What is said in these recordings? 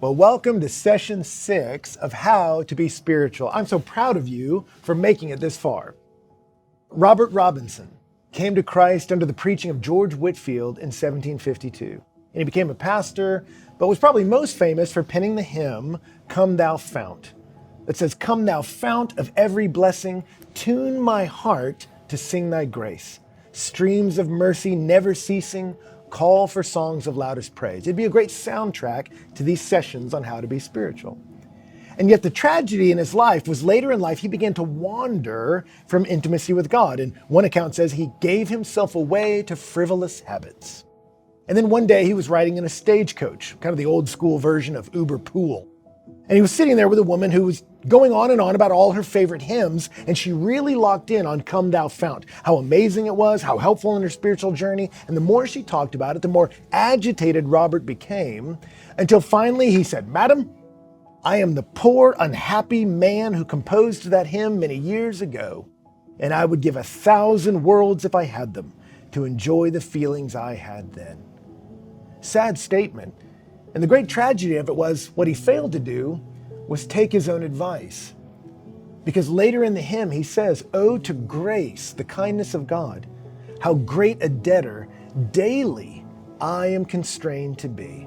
Well, welcome to session 6 of How to Be Spiritual. I'm so proud of you for making it this far. Robert Robinson came to Christ under the preaching of George Whitefield in 1752. And he became a pastor, but was probably most famous for penning the hymn, Come Thou Fount, that says, Come Thou Fount of every blessing, tune my heart to sing thy grace. Streams of mercy never ceasing, call for songs of loudest praise. It'd be a great soundtrack to these sessions on how to be spiritual. And yet the tragedy in his life was later in life, he began to wander from intimacy with God. And one account says he gave himself away to frivolous habits. And then one day he was riding in a stagecoach, kind of the old school version of Uber Pool. And he was sitting there with a woman who was going on and on about all her favorite hymns, and she really locked in on Come Thou Fount, how amazing it was, how helpful in her spiritual journey. And the more she talked about it, the more agitated Robert became, until finally he said, Madam, I am the poor, unhappy man who composed that hymn many years ago, and I would give 1,000 worlds if I had them to enjoy the feelings I had then. Sad statement. And the great tragedy of it was what he failed to do was take his own advice. Because later in the hymn, he says, Oh, to grace, the kindness of God, how great a debtor daily I am constrained to be.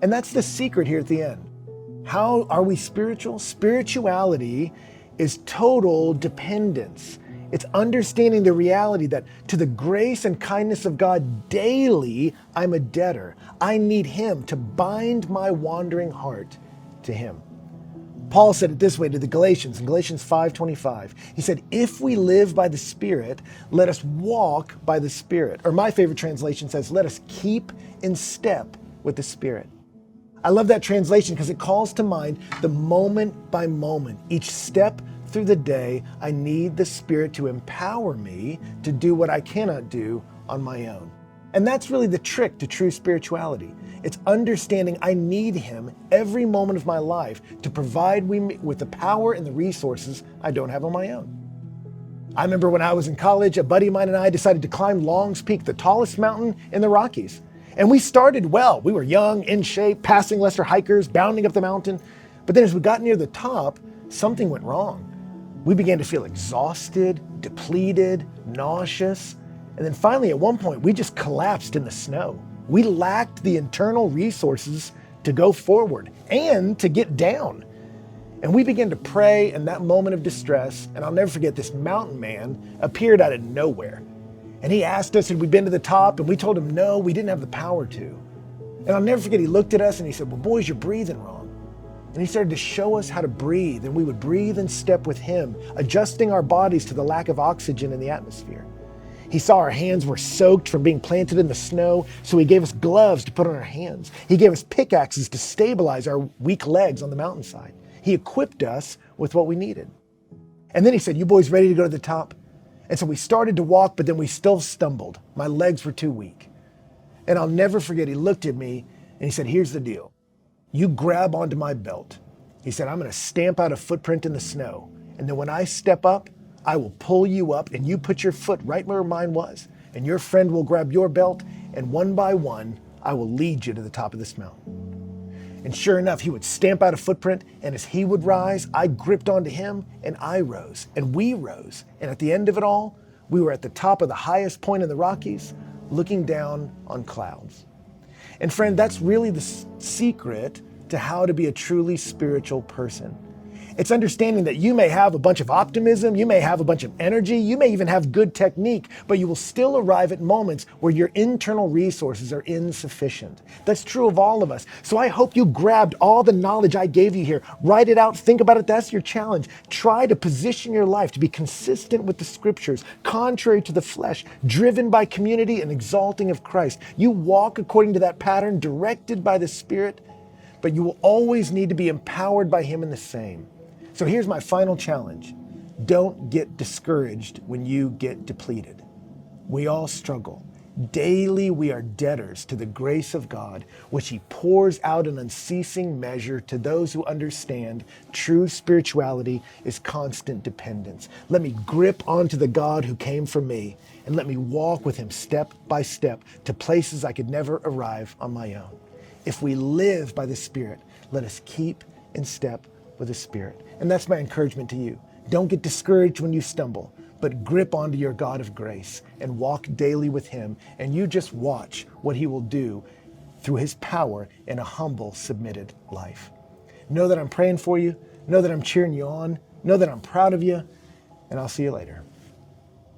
And that's the secret here at the end. How are we spiritual? Spirituality is total dependence. It's understanding the reality that to the grace and kindness of God daily, I'm a debtor. I need him to bind my wandering heart to him. Paul said it this way to the Galatians in Galatians 5:25. He said, if we live by the Spirit, let us walk by the Spirit. Or my favorite translation says, let us keep in step with the Spirit. I love that translation because it calls to mind the moment by moment, each step through the day, I need the Spirit to empower me to do what I cannot do on my own. And that's really the trick to true spirituality. It's understanding I need him every moment of my life to provide me with the power and the resources I don't have on my own. I remember when I was in college, a buddy of mine and I decided to climb Long's Peak, the tallest mountain in the Rockies. And we started well. We were young, in shape, passing lesser hikers, bounding up the mountain. But then as we got near the top, something went wrong. We began to feel exhausted, depleted, nauseous. And then finally, at one point, we just collapsed in the snow. We lacked the internal resources to go forward and to get down. And we began to pray in that moment of distress. And I'll never forget, this mountain man appeared out of nowhere. And he asked us, had we been to the top? And we told him, no, we didn't have the power to. And I'll never forget, he looked at us and he said, well, boys, you're breathing wrong. And he started to show us how to breathe, and we would breathe in step with him, adjusting our bodies to the lack of oxygen in the atmosphere. He saw our hands were soaked from being planted in the snow, so he gave us gloves to put on our hands. He gave us pickaxes to stabilize our weak legs on the mountainside. He equipped us with what we needed. And then he said, you boys ready to go to the top? And so we started to walk, but then we still stumbled. My legs were too weak. And I'll never forget, he looked at me and he said, here's the deal. You grab onto my belt. He said, I'm going to stamp out a footprint in the snow. And then when I step up, I will pull you up and you put your foot right where mine was. And your friend will grab your belt, and one by one, I will lead you to the top of this mountain. And sure enough, he would stamp out a footprint, and as he would rise, I gripped onto him and I rose and we rose. And at the end of it all, we were at the top of the highest point in the Rockies, looking down on clouds. And friend, that's really the secret to how to be a truly spiritual person. It's understanding that you may have a bunch of optimism, you may have a bunch of energy, you may even have good technique, but you will still arrive at moments where your internal resources are insufficient. That's true of all of us. So I hope you grabbed all the knowledge I gave you here. Write it out, think about it, that's your challenge. Try to position your life to be consistent with the scriptures, contrary to the flesh, driven by community and exalting of Christ. You walk according to that pattern, directed by the Spirit, but you will always need to be empowered by him in the same. So here's my final challenge. Don't get discouraged when you get depleted. We all struggle. Daily we are debtors to the grace of God, which he pours out in unceasing measure to those who understand true spirituality is constant dependence. Let me grip onto the God who came for me, and let me walk with him step by step to places I could never arrive on my own. If we live by the Spirit, let us keep in step with the Spirit. And that's my encouragement to you. Don't get discouraged when you stumble, but grip onto your God of grace and walk daily with him. And you just watch what he will do through his power in a humble, submitted life. Know that I'm praying for you. Know that I'm cheering you on. Know that I'm proud of you. And I'll see you later.